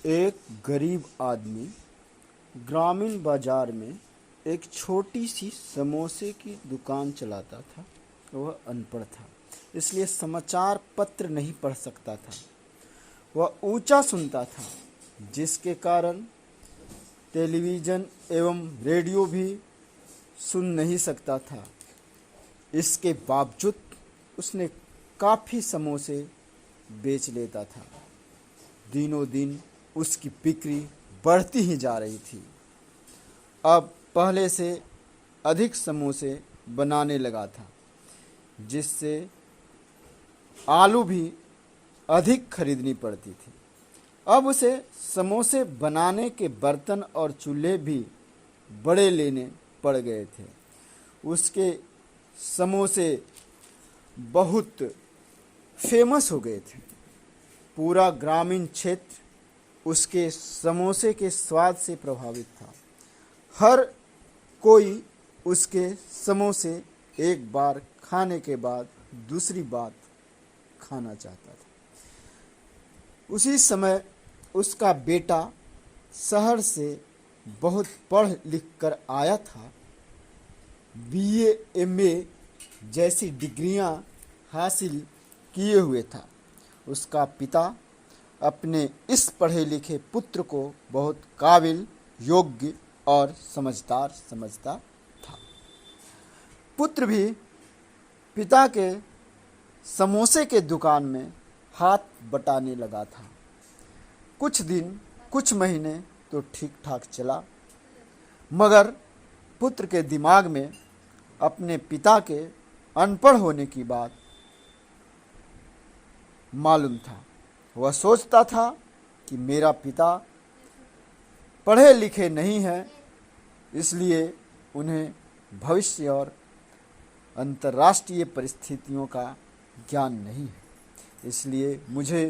एक गरीब आदमी ग्रामीण बाजार में एक छोटी सी समोसे की दुकान चलाता था। वह अनपढ़ था, इसलिए समाचार पत्र नहीं पढ़ सकता था। वह ऊंचा सुनता था, जिसके कारण टेलीविज़न एवं रेडियो भी सुन नहीं सकता था। इसके बावजूद उसने काफ़ी समोसे बेच लेता था। दिनों दिन उसकी बिक्री बढ़ती ही जा रही थी। अब पहले से अधिक समोसे बनाने लगा था, जिससे आलू भी अधिक खरीदनी पड़ती थी। अब उसे समोसे बनाने के बर्तन और चूल्हे भी बड़े लेने पड़ गए थे। उसके समोसे बहुत फेमस हो गए थे। पूरा ग्रामीण क्षेत्र उसके समोसे के स्वाद से प्रभावित था। हर कोई उसके समोसे एक बार खाने के बाद दूसरी बार खाना चाहता था। उसी समय उसका बेटा शहर से बहुत पढ़ लिख कर आया था। बीए, एमए जैसी डिग्रियां हासिल किए हुए था। उसका पिता अपने इस पढ़े लिखे पुत्र को बहुत काबिल, योग्य और समझदार समझता था। पुत्र भी पिता के समोसे के दुकान में हाथ बटाने लगा था। कुछ दिन, कुछ महीने तो ठीक ठाक चला, मगर पुत्र के दिमाग में अपने पिता के अनपढ़ होने की बात मालूम था। वह सोचता था कि मेरा पिता पढ़े लिखे नहीं हैं, इसलिए उन्हें भविष्य और अंतर्राष्ट्रीय परिस्थितियों का ज्ञान नहीं है, इसलिए मुझे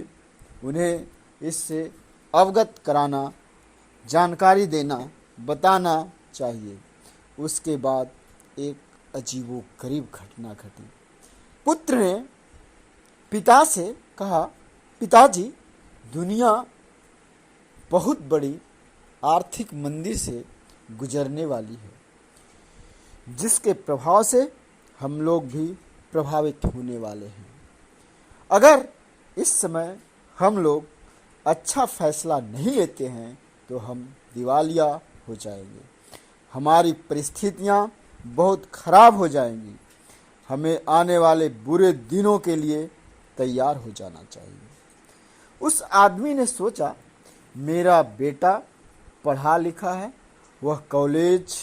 उन्हें इससे अवगत कराना, जानकारी देना, बताना चाहिए। उसके बाद एक अजीबोगरीब घटना घटी। पुत्र ने पिता से कहा, पिताजी, दुनिया बहुत बड़ी आर्थिक मंदी से गुजरने वाली है, जिसके प्रभाव से हम लोग भी प्रभावित होने वाले हैं। अगर इस समय हम लोग अच्छा फैसला नहीं लेते हैं तो हम दिवालिया हो जाएंगे। हमारी परिस्थितियां बहुत खराब हो जाएंगी। हमें आने वाले बुरे दिनों के लिए तैयार हो जाना चाहिए। उस आदमी ने सोचा, मेरा बेटा पढ़ा लिखा है, वह कॉलेज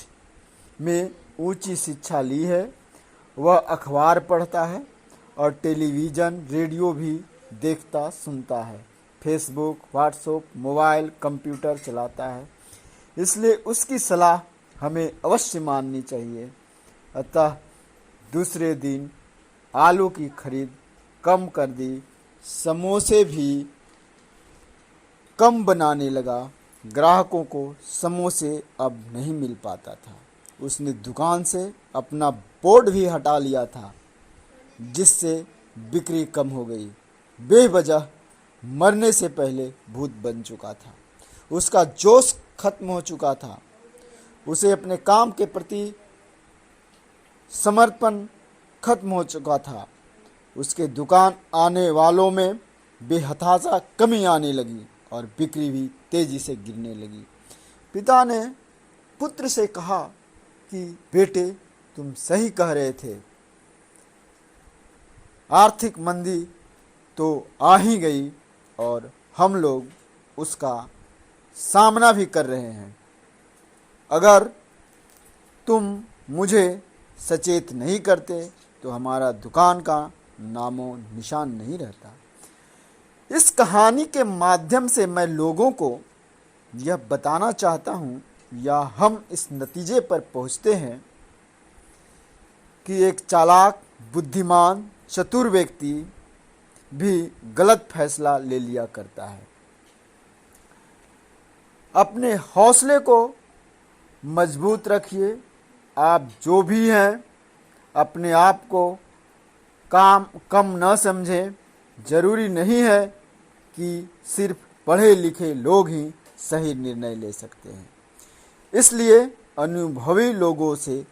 में ऊंची शिक्षा ली है, वह अखबार पढ़ता है और टेलीविज़न, रेडियो भी देखता सुनता है, फेसबुक, व्हाट्सएप, मोबाइल, कंप्यूटर चलाता है, इसलिए उसकी सलाह हमें अवश्य माननी चाहिए। अतः दूसरे दिन आलू की खरीद कम कर दी, समोसे भी कम बनाने लगा। ग्राहकों को समोसे अब नहीं मिल पाता था। उसने दुकान से अपना बोर्ड भी हटा लिया था, जिससे बिक्री कम हो गई। बेवजह मरने से पहले भूत बन चुका था। उसका जोश खत्म हो चुका था। उसे अपने काम के प्रति समर्पण खत्म हो चुका था। उसके दुकान आने वालों में बेहताशा कमी आने लगी और बिक्री भी तेजी से गिरने लगी। पिता ने पुत्र से कहा कि बेटे, तुम सही कह रहे थे, आर्थिक मंदी तो आ ही गई और हम लोग उसका सामना भी कर रहे हैं। अगर तुम मुझे सचेत नहीं करते तो हमारा दुकान का नामो निशान नहीं रहता। इस कहानी के माध्यम से मैं लोगों को यह बताना चाहता हूँ, या हम इस नतीजे पर पहुँचते हैं कि एक चालाक, बुद्धिमान, चतुर व्यक्ति भी गलत फैसला ले लिया करता है। अपने हौसले को मजबूत रखिए। आप जो भी हैं, अपने आप को कम न समझें। जरूरी नहीं है कि सिर्फ पढ़े लिखे लोग ही सही निर्णय ले सकते हैं। इसलिए अनुभवी लोगों से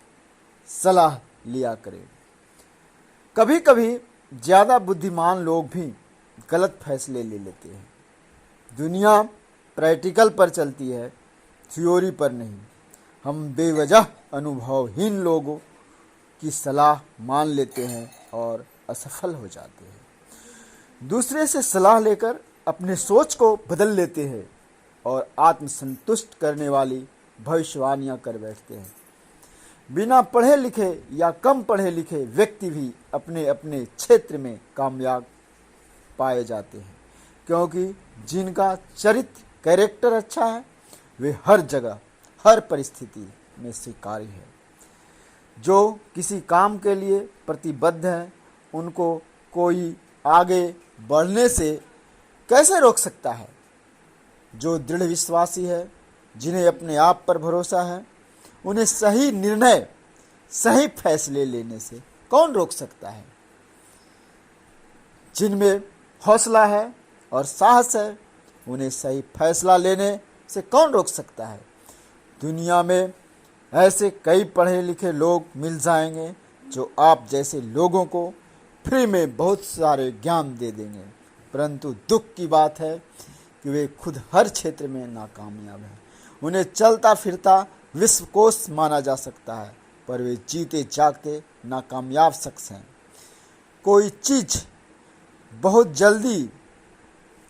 सलाह लिया करें। कभी कभी ज़्यादा बुद्धिमान लोग भी गलत फैसले ले लेते हैं। दुनिया प्रैक्टिकल पर चलती है, थ्योरी पर नहीं। हम बेवजह अनुभवहीन लोगों की सलाह मान लेते हैं और असफल हो जाते हैं। दूसरे से सलाह लेकर अपने सोच को बदल लेते हैं और आत्मसंतुष्ट करने वाली भविष्यवाणियां कर बैठते हैं। बिना पढ़े लिखे या कम पढ़े लिखे व्यक्ति भी अपने अपने क्षेत्र में कामयाब पाए जाते हैं, क्योंकि जिनका चरित्र कैरेक्टर अच्छा है वे हर जगह हर परिस्थिति में स्वीकार्य है। जो किसी काम के लिए प्रतिबद्ध हैं उनको कोई आगे बढ़ने से कैसे रोक सकता है। जो दृढ़ विश्वासी है, जिन्हें अपने आप पर भरोसा है, उन्हें सही निर्णय सही फैसले लेने से कौन रोक सकता है। जिनमें हौसला है और साहस है, उन्हें सही फैसला लेने से कौन रोक सकता है। दुनिया में ऐसे कई पढ़े लिखे लोग मिल जाएंगे जो आप जैसे लोगों को फ्री में बहुत सारे ज्ञान दे देंगे, परंतु दुख की बात है कि वे खुद हर क्षेत्र में नाकामयाब हैं। उन्हें चलता फिरता विश्वकोश माना जा सकता है, पर वे जीते जागते नाकामयाब शख्स हैं। कोई चीज़ बहुत जल्दी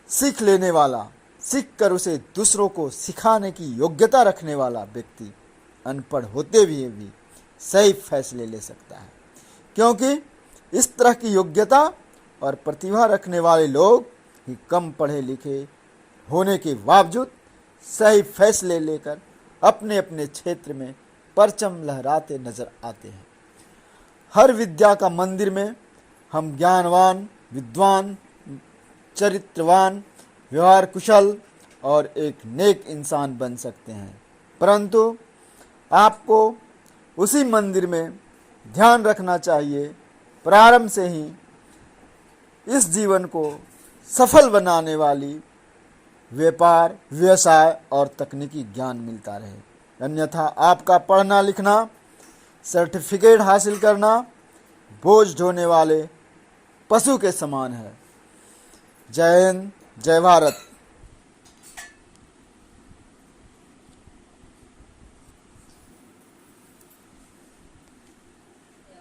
सीख लेने वाला, सीख कर उसे दूसरों को सिखाने की योग्यता रखने वाला व्यक्ति अनपढ़ होते हुए भी सही फैसले ले सकता है, क्योंकि इस तरह की योग्यता और प्रतिभा रखने वाले लोग ही कम पढ़े लिखे होने के बावजूद सही फैसले लेकर अपने अपने क्षेत्र में परचम लहराते नजर आते हैं। हर विद्या का मंदिर में हम ज्ञानवान, विद्वान, चरित्रवान, व्यवहार कुशल और एक नेक इंसान बन सकते हैं, परंतु आपको उसी मंदिर में ध्यान रखना चाहिए प्रारंभ से ही इस जीवन को सफल बनाने वाली व्यापार, व्यवसाय और तकनीकी ज्ञान मिलता रहे। अन्यथा आपका पढ़ना लिखना, सर्टिफिकेट हासिल करना बोझ ढोने वाले पशु के समान है। जय हिंद, जय भारत।